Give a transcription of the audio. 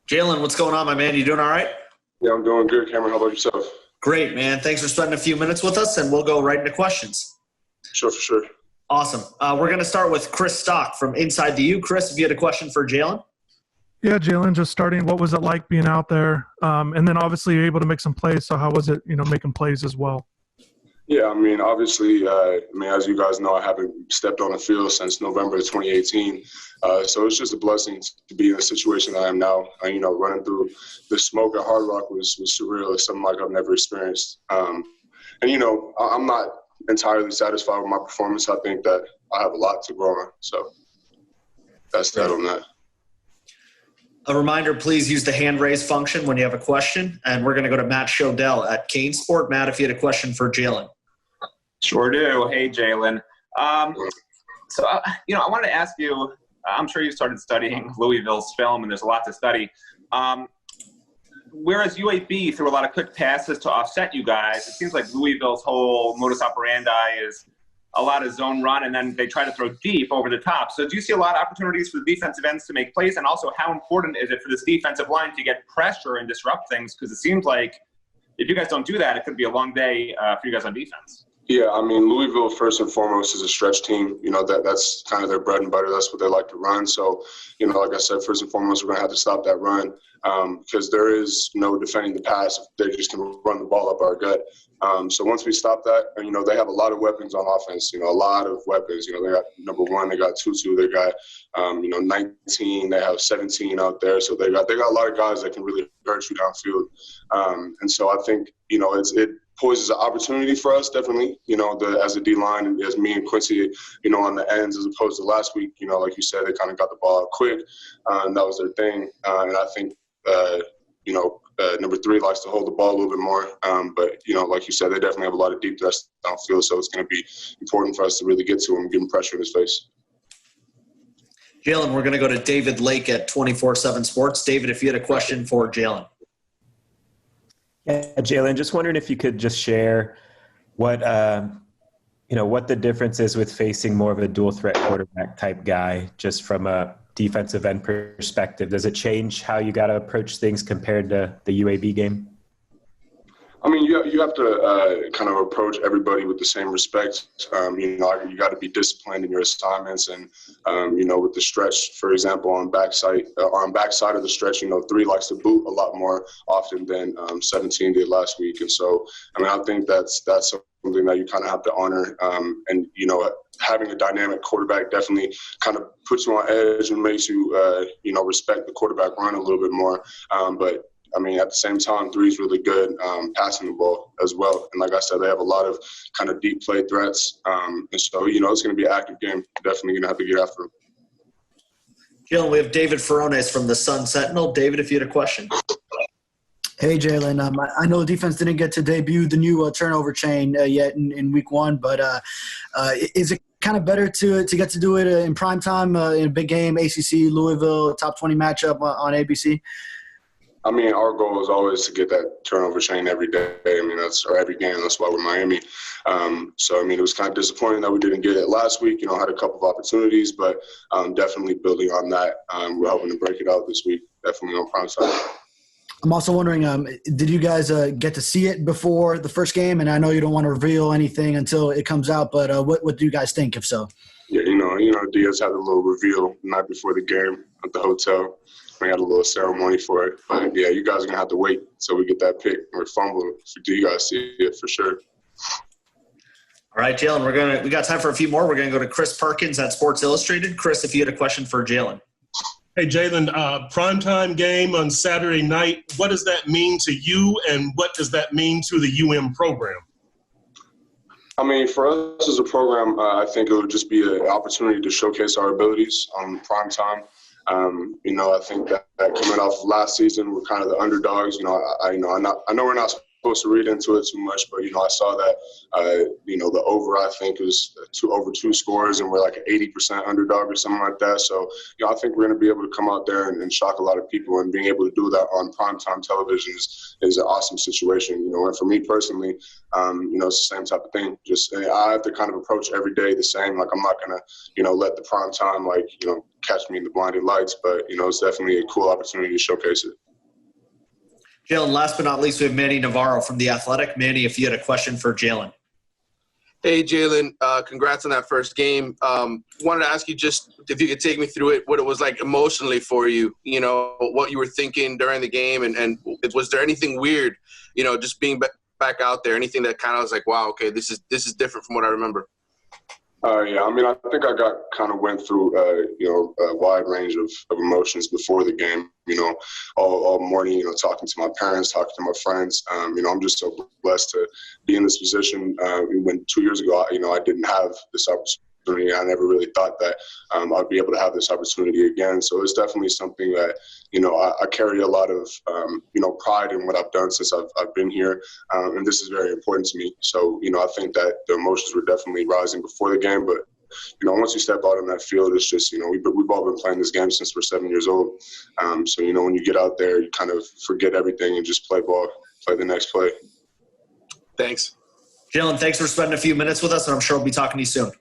Jaelan, what's going on, my man? You doing all right? Yeah, I'm doing good, Cameron. How about yourself? Great, man. Thanks for spending a few minutes with us, and we'll go right into questions. Sure, for sure. Awesome. We're going to start with Chris Stock from Inside the U. Chris, if you had a question for Jaelan. Yeah, Jaelan, just starting, what was it like being out there? And then obviously you're able to make some plays, so how was it, making plays as well? Yeah, obviously, as you guys know, I haven't stepped on the field since November of 2018. So it's just a blessing to be in the situation I am now. Running through the smoke at Hard Rock was surreal. It's something like I've never experienced. I'm not entirely satisfied with my performance. I think that I have a lot to grow on. So that's that on that. A reminder, please use the hand raise function when you have a question. And we're going to go to Matt Shodell at Kane Sport. Matt, if you had a question for Jaelan. Sure do. Hey, Jaelan. I wanted to ask you, I'm sure you started studying Louisville's film, and there's a lot to study. Whereas UAB threw a lot of quick passes to offset you guys, it seems like Louisville's whole modus operandi is a lot of zone run, and then they try to throw deep over the top. So do you see a lot of opportunities for the defensive ends to make plays? And also, how important is it for this defensive line to get pressure and disrupt things? Because it seems like if you guys don't do that, it could be a long day for you guys on defense. Yeah, Louisville, first and foremost, is a stretch team. That's kind of their bread and butter. That's what they like to run. So, like I said, first and foremost, we're going to have to stop that run because there is no defending the pass if they just can run the ball up our gut. So once we stop that, they have a lot of weapons on offense, a lot of weapons. They got number one, they got Tutu, they got, 19, they have 17 out there. So they got a lot of guys that can really hurt you downfield. And so I think, it poses an opportunity for us, definitely, as a D-line and as me and Quincy, on the ends as opposed to last week, like you said, they kind of got the ball out quick, and that was their thing. And I think, number three likes to hold the ball a little bit more. But, like you said, they definitely have a lot of deep threats downfield, so it's going to be important for us to really get to him and give him pressure in his face. Jaelan, we're going to go to David Lake at 24/7 Sports. David, if you had a question for Jaelan. Yeah, Jaelan, just wondering if you could just share what the difference is with facing more of a dual threat quarterback type guy, just from a defensive end perspective. Does it change how you got to approach things compared to the UAB game? You have to kind of approach everybody with the same respect. You got to be disciplined in your assignments, and with the stretch, for example, on backside of the stretch, 3 likes to boot a lot more often than 17 did last week, and so I think that's something that you kind of have to honor, and having a dynamic quarterback definitely kind of puts you on edge and makes you respect the quarterback run a little bit more, but at the same time, 3 is really good passing the ball as well. And like I said, they have a lot of kind of deep play threats. And so, it's going to be an active game. Definitely going to have to get after them. Jaelan, we have David Ferrones from the Sun Sentinel. David, if you had a question. Hey, Jaelan. I know the defense didn't get to debut the new turnover chain yet in week 1, but is it kind of better to get to do it in prime time in a big game, ACC, Louisville, top 20 matchup on ABC? Our goal is always to get that turnover chain every day. Or every game. That's why we're Miami. It was kind of disappointing that we didn't get it last week. Had a couple of opportunities, but definitely building on that. We're hoping to break it out this week, definitely on prime time. I'm also wondering, did you guys get to see it before the first game? And I know you don't want to reveal anything until it comes out, but what do you guys think, if so? Yeah, Diaz had a little reveal the night before the game at the hotel. We had a little ceremony for it. But, yeah, you guys are going to have to wait until we get that pick or fumble do you guys see it for sure. All right, Jaelan, we got time for a few more. We're going to go to Chris Perkins at Sports Illustrated. Chris, if you had a question for Jaelan. Hey, Jaelan, primetime game on Saturday night, what does that mean to you, and what does that mean to the program? For us as a program, I think it would just be an opportunity to showcase our abilities on primetime. I think that coming off last season, we're kind of the underdogs. I know we're not supposed to read into it too much, but, I saw that, the over, I think, was over 2 scores, and we're like an 80% underdog or something like that. So, I think we're going to be able to come out there and shock a lot of people, and being able to do that on primetime television is an awesome situation, and for me personally, it's the same type of thing. Just, I have to kind of approach every day the same. Like, I'm not going to, let the primetime, catch me in the blinding lights, but, it's definitely a cool opportunity to showcase it. Jaelan, last but not least, we have Manny Navarro from The Athletic. Manny, if you had a question for Jaelan. Hey, Jaelan, congrats on that first game. Wanted to ask you just if you could take me through it, what it was like emotionally for you, what you were thinking during the game, and was there anything weird, just being back out there, anything that kind of was like, wow, okay, this is different from what I remember? Yeah, I think I went through, a wide range of emotions before the game, all morning, talking to my parents, talking to my friends. I'm just so blessed to be in this position. When 2 years ago, I didn't have this opportunity. I never really thought that I'd be able to have this opportunity again. So it's definitely something that, I carry a lot of, pride in what I've done since I've been here. And this is very important to me. So, I think that the emotions were definitely rising before the game. But, once you step out on that field, it's just, we've all been playing this game since we're 7 years old. So, when you get out there, you kind of forget everything and just play ball, play the next play. Thanks. Jaelan, thanks for spending a few minutes with us, and I'm sure we'll be talking to you soon.